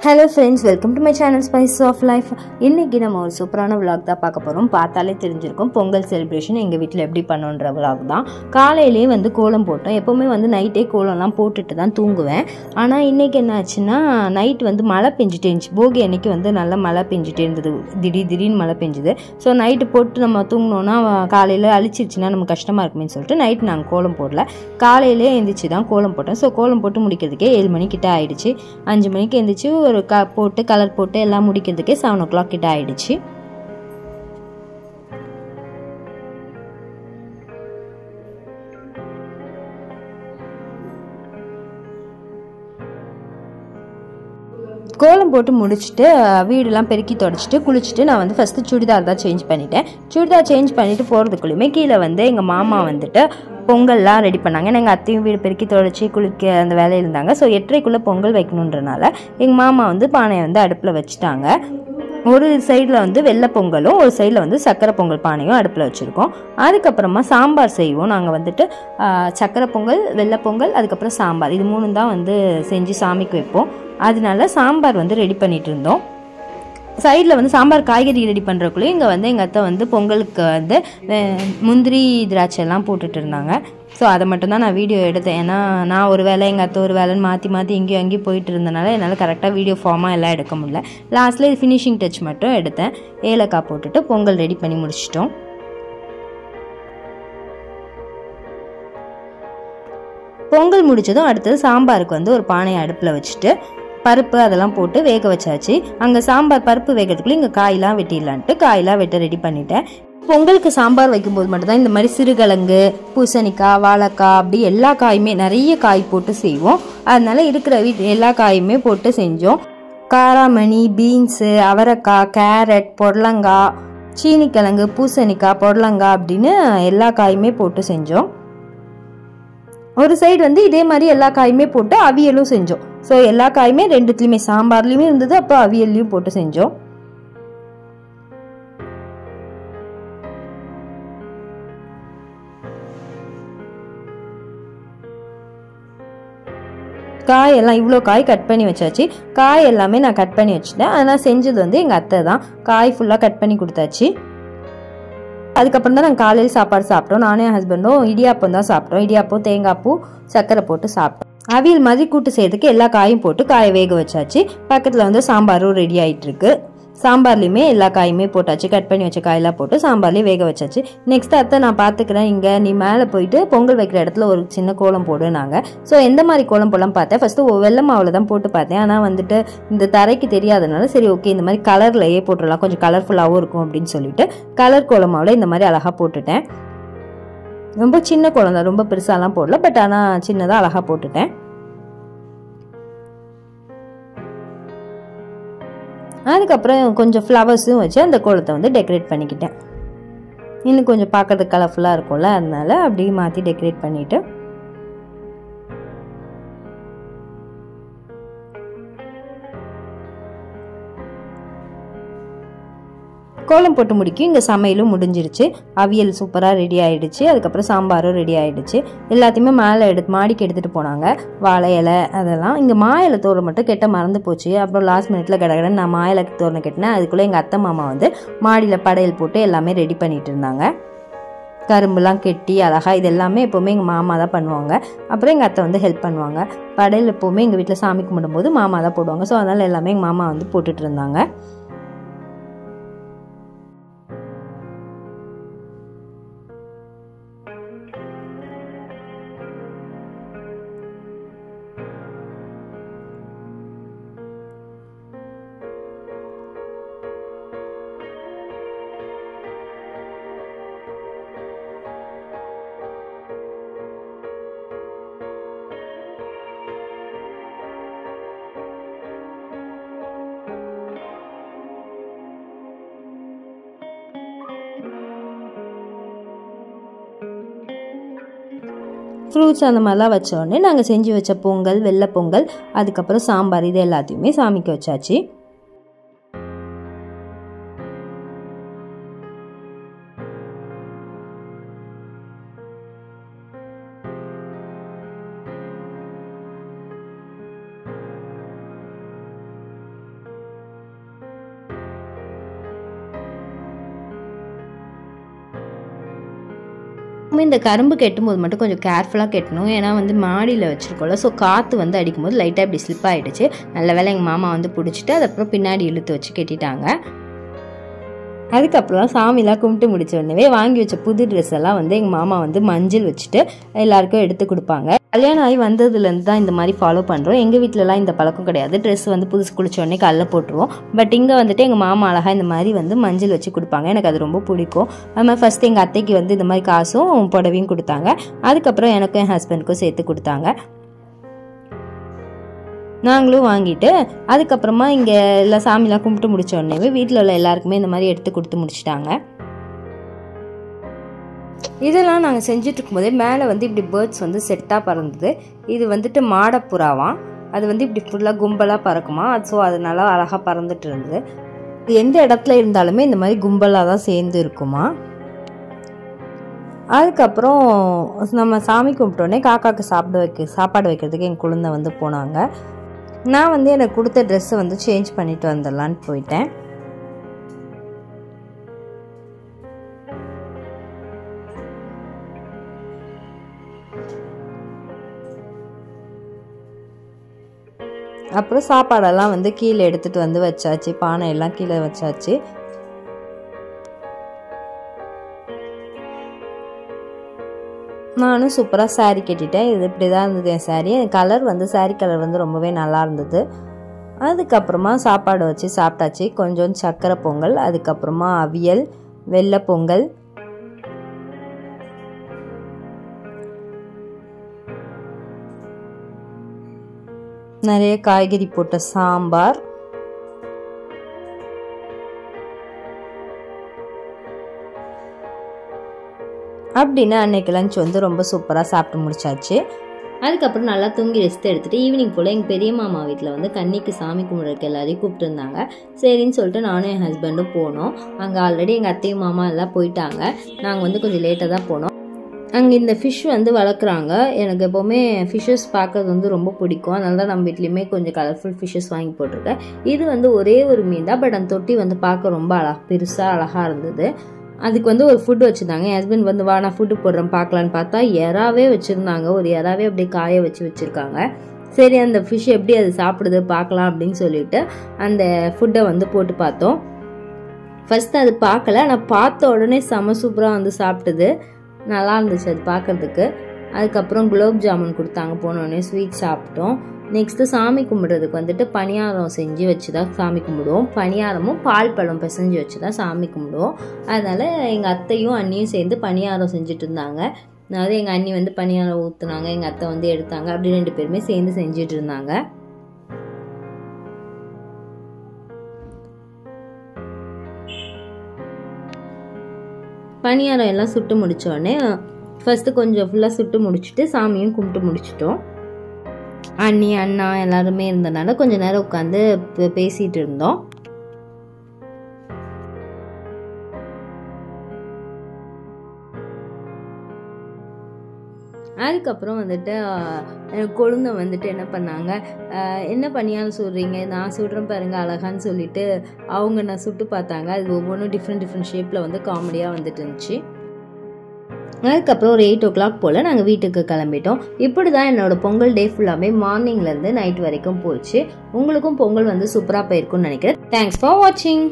Hello friends, welcome to my channel Spice of Life. இன்னைக்கு நம்ம ஒரு சூப்பரான vlog தான் பார்க்க போறோம். பார்த்தாலே தெரிஞ்சிருக்கும் பொங்கல் செலிப்ரேஷன் எங்க வீட்ல எப்படி பண்ணோம்ன்ற vlog தான். காலையிலேயே வந்து கோலம் போட்டோம். எப்பவுமே வந்து நைட்டே கோலம்லாம் போட்டுட்டு தான் தூங்குவேன். ஆனா இன்னைக்கு என்ன ஆச்சுன்னா நைட் வந்து மழை பெஞ்சிட்டே இருந்துச்சு. போகி அன்னைக்கு வந்து நல்ல மழை பெஞ்சிட்டே இருந்தது. திடீர்னு மழை பெஞ்சுது. ஸோ நைட்டு போட்டு நம்ம தூங்கினோன்னா காலையில் அழிச்சிருச்சுன்னா நம்ம கஷ்டமாக இருக்குமேன்னு சொல்லிட்டு நைட்டு நாங்கள் கோலம் போடல. காலையிலே எழுந்திரிச்சு தான் கோலம் போட்டோம். ஸோ கோலம் போட்டு முடிக்கிறதுக்கே 7 மணிக்கிட்ட ஆயிடுச்சு. 5 மணிக்கு எழுந்திரிச்சு ஒரு போட்டு கலர் போட்டு எல்லாம் முடிக்கிறதுக்கே 7 o'clock கிட்ட ஆயிடுச்சு. கோலம் போட்டு முடிச்சுட்டு வீடெல்லாம் பெருக்கி தொடச்சிட்டு குளிச்சுட்டு நான் வந்து ஃபஸ்ட்டு சுடிதார் தான் சேஞ்ச் பண்ணிட்டேன். சுடிதார் சேஞ்ச் பண்ணிட்டு போகிறதுக்குள்ளேயுமே கீழே வந்து எங்கள் மாமா வந்துட்டு பொங்கல்லாம் ரெடி பண்ணாங்க. ஏன்னா எங்கள் அத்தையும் வீடு பெருக்கி தொடச்சி குளிக்க அந்த வேலையில் இருந்தாங்க. ஸோ 8:30க்குள்ளே பொங்கல் வைக்கணுன்றனால எங்கள் மாமா வந்து பானையை வந்து அடுப்பில் வச்சுட்டாங்க. ஒரு சைடில் வந்து வெள்ளை பொங்கலும் ஒரு சைடில் வந்து சக்கரை பொங்கல் பானையும் அடுப்பில் வச்சுருக்கோம். அதுக்கப்புறமா சாம்பார் செய்வோம். நாங்கள் வந்துட்டு சக்கரை பொங்கல், வெள்ளை பொங்கல், அதுக்கப்புறம் சாம்பார், இது 3 தான் வந்து செஞ்சு சாமிக்கு வைப்போம். அதனால சாம்பார் வந்து ரெடி பண்ணிட்டு இருந்தோம். சைடில் வந்து சாம்பார் காய்கறி ரெடி பண்ணுறக்குள்ளேயும் இங்கே வந்து எங்கள் அத்தை வந்து பொங்கலுக்கு வந்து முந்திரி திராட்சை எல்லாம் போட்டுட்டு இருந்தாங்க. ஸோ அதை மட்டும்தான் நான் வீடியோ எடுத்தேன். ஏன்னா நான் ஒரு வேலை எங்கள் அத்தை ஒரு வேலைன்னு மாற்றி இங்கேயும் அங்கேயும் போயிட்டு இருந்தனால என்னால் கரெக்டாக வீடியோ ஃபார்மாக எல்லாம் எடுக்க முடியல. லாஸ்ட்டில் ஃபினிஷிங் டச் மட்டும் எடுத்தேன். ஏலக்காய் போட்டுட்டு பொங்கல் ரெடி பண்ணி முடிச்சிட்டோம். பொங்கல் முடிச்சதும் அடுத்தது சாம்பாருக்கு வந்து ஒரு பானையை அடுப்பில் வச்சுட்டு பருப்பு அதெல்லாம் போட்டு வேக வச்சாச்சு. அங்கே சாம்பார் பருப்பு வேகிறதுக்குள்ளே இங்கே காயெல்லாம் வெட்டிடலான்ட்டு காயெல்லாம் வெட்ட ரெடி பண்ணிட்டேன். பொங்கலுக்கு சாம்பார் வைக்கும்போது மட்டும்தான் இந்த மாதிரி சிறுகிழங்கு, பூசணிக்காய், வாழைக்காய், அப்படி எல்லா காயுமே நிறைய காய் போட்டு செய்வோம். அதனால இருக்கிற எல்லா காயுமே போட்டு செஞ்சோம். காராமணி, பீன்ஸு, அவரைக்காய், கேரட், பொடலங்காய், சீனிக்கிழங்கு, பூசணிக்காய், பொடலங்காய் அப்படின்னு எல்லா காயுமே போட்டு செஞ்சோம். ஒரு சைடு வந்து இதே மாதிரி எல்லா காயுமே போட்டு அவியலும் செஞ்சோம். ஸோ எல்லா காயுமே ரெண்டுத்துலையுமே சாம்பார்லையுமே இருந்தது, அப்புறம் அவியல்லையும் போட்டு செஞ்சோம். காய் எல்லாம் இவ்வளோ காய் கட் பண்ணி வச்சாச்சு. காய் எல்லாமே நான் கட் பண்ணி வச்சுட்டேன். அதனால் செஞ்சது வந்து எங்கள் அத்தை தான். காய் ஃபுல்லாக கட் பண்ணி கொடுத்தாச்சு. அதுக்கப்புறம் தான் நாங்கள் காலையில் சாப்பாடு சாப்பிட்டோம். நானும் என் ஹஸ்பண்டும் இடியாப்பம் தான் சாப்பிட்டோம். இடியாப்பம், தேங்காய் பூ, சர்க்கரை போட்டு சாப்பிட்டோம். அவியல் மாதிரி கூட்டு செய்யறதுக்கு எல்லா காயும் போட்டு காயை வேக வச்சாச்சு. பக்கத்தில் வந்து சாம்பாரும் ரெடி ஆகிட்டு இருக்கு. சாம்பார்லையுமே எல்லா காயுமே போட்டாச்சு. கட் பண்ணி வச்ச காயெல்லாம் போட்டு சாம்பார்லேயே வேக வச்சாச்சு. நெக்ஸ்ட் அத்தை நான் பார்த்துக்கிறேன், இங்கே நீ மேலே போயிட்டு பொங்கல் வைக்கிற இடத்துல ஒரு சின்ன கோலம் போடுனாங்க. ஸோ எந்த மாதிரி கோலம் போடலாம் பார்த்தேன். ஃபஸ்ட்டு வெள்ளை மாவில் தான் போட்டு பார்த்தேன். ஆனால் வந்துட்டு இந்த தரைக்கு தெரியாதனால சரி ஓகே இந்த மாதிரி கலர்லையே போட்டுடலாம், கொஞ்சம் கலர்ஃபுல்லாகவும் இருக்கும் அப்படின்னு சொல்லிட்டு கலர் கோலம் மாவில் இந்த மாதிரி அழகாக போட்டுட்டேன். ரொம்ப சின்ன கோலம் தான், ரொம்ப பெருசாலாம் போடல, பட் ஆனால் சின்னதாக அழகாக போட்டுட்டேன். அதுக்கப்புறம் கொஞ்சம் ஃப்ளவர்ஸும் வச்சு அந்த கோலத்தை வந்து டெக்கரேட் பண்ணிக்கிட்டேன். இன்னும் கொஞ்சம் பார்க்கறதுக்கு கலர்ஃபுல்லாக இருக்கும்ல, அதனால அப்படியே மாற்றி டெக்கரேட் பண்ணிவிட்டு கோலம் போட்டு முடிக்கும். இங்கே சமையலும் முடிஞ்சிருச்சு. அவியல் சூப்பராக ரெடி ஆகிடுச்சு. அதுக்கப்புறம் சாம்பாரும் ரெடி ஆகிடுச்சு. எல்லாத்தையுமே மேலே மாடிக்கு எடுத்துகிட்டு போனாங்க. வாழை இலை அதெல்லாம். இங்கே மா இலை தோரணம் மட்டும் கெட்ட மறந்து போச்சு. அப்புறம் லாஸ்ட் மினிட்ல கடகடன்னு நான் மா இலை தோரணம் கட்டினேன். அதுக்குள்ளே எங்கள் அத்தை மாமா வந்து மாடியில் படையல் போட்டு எல்லாமே ரெடி பண்ணிட்டு இருந்தாங்க. கரும்புலாம் கெட்டி அழகாக இது எல்லாமே எப்போவுமே எங்கள் மாமா தான் பண்ணுவாங்க. அப்புறம் எங்கள் அத்தை வந்து ஹெல்ப் பண்ணுவாங்க. படையல் எப்போவுமே எங்கள் வீட்டில் சாமி கும்பிடும்போது மாமா தான் போடுவாங்க. ஸோ அதனால் எல்லாமே எங்கள் மாமா வந்து போட்டுட்டு இருந்தாங்க. ஃப்ரூட்ஸ் அந்த மாதிரிலாம் வச்சோடனே நாங்கள் செஞ்சு வச்ச பொங்கல், வெள்ளை பொங்கல், அதுக்கப்புறம் சாம்பார் இது எல்லாத்தையுமே சாமிக்கு வச்சாச்சு. இந்த கரும்பு கெட்டும்போது மட்டும் கொஞ்சம் கேர்ஃபுல்லாக கெட்டணும். ஏன்னா வந்து மாடியில் வச்சுருக்கோம்ல, ஸோ காற்று வந்து அடிக்கும்போது லைட்டாக இப்படி ஸ்லிப் ஆகிடுச்சு. நல்ல வேளை எங்கள் மாமா வந்து பிடிச்சிட்டு அதுக்கப்புறம் பின்னாடி இழுத்து வச்சு கெட்டிட்டாங்க. அதுக்கப்புறம் சாமிலாம் கும்பிட்டு முடிச்ச உடனே வாங்கி வச்ச புது ட்ரெஸ் எல்லாம் வந்து எங்கள் மாமா வந்து மஞ்சள் வச்சுட்டு எல்லாருக்கும் எடுத்து கொடுப்பாங்க. கல்யாணம் ஆகி வந்ததுலேருந்து தான் இந்த மாதிரி ஃபாலோ பண்ணுறோம். எங்கள் வீட்டிலலாம் இந்த பழக்கம் கிடையாது. ட்ரெஸ் வந்து புதுசு குளிச்ச உடனே காலைல போட்டுருவோம். பட் இங்கே வந்துட்டு எங்கள் மாமா அழகாக இந்த மாதிரி வந்து மஞ்சள் வச்சு கொடுப்பாங்க. எனக்கு அது ரொம்ப பிடிக்கும். அது மாதிரி ஃபஸ்ட்டு எங்கள் அத்தைக்கு வந்து இந்த மாதிரி காசும் புடவையும் கொடுத்தாங்க. அதுக்கப்புறம் எனக்கும் என் ஹஸ்பண்டுக்கும் சேர்த்து கொடுத்தாங்க. நாங்களும் வாங்கிட்டு அதுக்கப்புறமா இங்கே எல்லாம் சாமிலாம் கும்பிட்டு முடிச்ச உடனே வீட்டில் உள்ள எல்லாருக்குமே இந்த மாதிரி எடுத்து கொடுத்து முடிச்சிட்டாங்க. இதெல்லாம் நாங்கள் செஞ்சுட்டு இருக்கும்போதே மேலே வந்து இப்படி பேர்ட்ஸ் வந்து செட்டாக பறந்தது. இது வந்துட்டு மாடப்புறாவாம். அது வந்து இப்படி ஃபுல்லாக கும்பலாக பறக்குமா. ஸோ அது நல்லா அழகாக பறந்துட்டு இருந்தது. எந்த இடத்துல இருந்தாலுமே இந்த மாதிரி கும்பலாக தான் சேர்ந்து இருக்குமா. அதுக்கப்புறம் நம்ம சாமி கும்பிட்டோடனே காக்காவுக்கு சாப்பாடு வைக்கிறதுக்கு என் குழந்தை வந்து போனாங்க. நான் வந்து எனக்கு கொடுத்த ட்ரெஸ்ஸை வந்து சேஞ்ச் பண்ணிட்டு வந்துடலான்னு போயிட்டேன். அப்புறம் சாப்பாடெல்லாம் வந்து கீழே எடுத்துகிட்டு வந்து வச்சாச்சு. பானை எல்லாம் கீழே வச்சாச்சு. நானும் சூப்பராக சாரீ கட்டிட்டேன். இது இப்படி தான் இருந்தது என் சாரீ. என் கலர் வந்து சாரீ கலர் வந்து ரொம்பவே நல்லா இருந்தது. அதுக்கப்புறமா சாப்பாடு வச்சு சாப்பிட்டாச்சு. கொஞ்சம் சக்கரை பொங்கல், அதுக்கப்புறமா அவியல், வெள்ளை பொங்கல், நிறைய காய்கறி போட்ட சாம்பார், அப்படின்னு அன்னைக்கு லஞ்ச் வந்து ரொம்ப சூப்பராக சாப்பிட்டு முடிச்சாச்சு. அதுக்கப்புறம் நல்லா தூங்கி ரெஸ்ட் எடுத்துகிட்டு ஈவினிங் போல் எங்கள் பெரிய மாமா வீட்டில் வந்து கன்னிக்கு சாமி கும்பிட்றதுக்கு எல்லாரையும் கூப்பிட்டுருந்தாங்க. சரின்னு சொல்லிட்டு நானும் என் ஹஸ்பண்டும் போனோம். அங்கே ஆல்ரெடி எங்கள் அத்தையும் மாமா எல்லாம் போயிட்டாங்க. நாங்கள் வந்து கொஞ்சம் லேட்டாக தான் போனோம். அங்கே இந்த ஃபிஷ் வந்து வளர்க்குறாங்க. எனக்கு எப்போவுமே ஃபிஷ்ஷஸ் பார்க்கறது வந்து ரொம்ப பிடிக்கும். அதனால தான் நம்ம வீட்லேயுமே கொஞ்சம் கலர்ஃபுல் ஃபிஷ்ஷஸ் வாங்கி போட்டிருக்கேன். இது வந்து ஒரே ஒரு மீன் தான். பட் அந்த தொட்டி வந்து பார்க்க ரொம்ப பெருசாக அழகாக இருந்தது. அதுக்கு வந்து ஒரு ஃபுட்டு வச்சுருந்தாங்க. என் ஹஸ்பண்ட் வந்து வா நான் ஃபுட்டு போடுறேன் பார்க்கலான்னு பார்த்தா எறாவே வச்சுருந்தாங்க. ஒரு எறாவே அப்படியே காய வச்சுருக்காங்க. சரி அந்த ஃபிஷ் எப்படி அது சாப்பிடுது பார்க்கலாம் அப்படின்னு சொல்லிட்டு அந்த ஃபுட்டை வந்து போட்டு பார்த்தோம். ஃபஸ்ட்டு அது பார்க்கல, ஆனால் பார்த்த உடனே செம சூப்பராக வந்து சாப்பிட்டுது. நல்லா இருந்துச்சு அது பார்க்குறதுக்கு. அதுக்கப்புறம் குலோப் ஜாமுன் கொடுத்தாங்க. போனோடனே ஸ்வீட் சாப்பிட்டோம். நெக்ஸ்ட்டு சாமி கும்பிட்றதுக்கு வந்துட்டு பணியாரம் செஞ்சு வச்சு தான் சாமி கும்பிடுவோம். பணியாரமும் பால் பழம் பிசைஞ்சு வச்சு தான் சாமி கும்பிடுவோம். அதனால் எங்கள் அத்தையும் அண்ணியும் சேர்ந்து பணியாரம் செஞ்சுட்டு இருந்தாங்க. அதாவது எங்கள் அண்ணி வந்து பணியாரம் ஊற்றுனாங்க, எங்கள் அத்தை வந்து எடுத்தாங்க. அப்படி 2 பேருமே சேர்ந்து செஞ்சுட்டு இருந்தாங்க. பணியாரம் எல்லாம் சுட்டு முடித்தோடனே ஃபஸ்ட்டு கொஞ்சம் ஃபுல்லாக சுட்டு முடிச்சுட்டு சாமியும் கும்பிட்டு முடிச்சிட்டோம். அண்ணி அண்ணா எல்லாருமே இருந்தனால கொஞ்ச நேரம் உட்காந்து பேசிகிட்டு இருந்தோம். அதுக்கப்புறம் வந்துட்டு கொழுந்தை வந்துட்டு என்ன பண்ணாங்க, என்ன பணியாரம் சுடுறீங்க, நான் சுடுறேன் பாருங்க அழகான்னு சொல்லிட்டு அவங்க நான் சுட்டு பார்த்தாங்க. அது ஒவ்வொன்றும் டிஃப்ரெண்ட் ஷேப்பில் வந்து காமெடியாக வந்துட்டு இருந்துச்சு. அதுக்கப்புறம் ஒரு 8 o'clock போல் நாங்கள் வீட்டுக்கு கிளம்பிட்டோம். இப்படி தான் என்னோடய பொங்கல் டே ஃபுல்லாமே மார்னிங்லேருந்து நைட் வரைக்கும் போச்சு. உங்களுக்கும் பொங்கல் வந்து சூப்பராக போயிருக்கும்னு நினைக்கிறேன். தேங்க்ஸ் ஃபார் வாட்சிங்.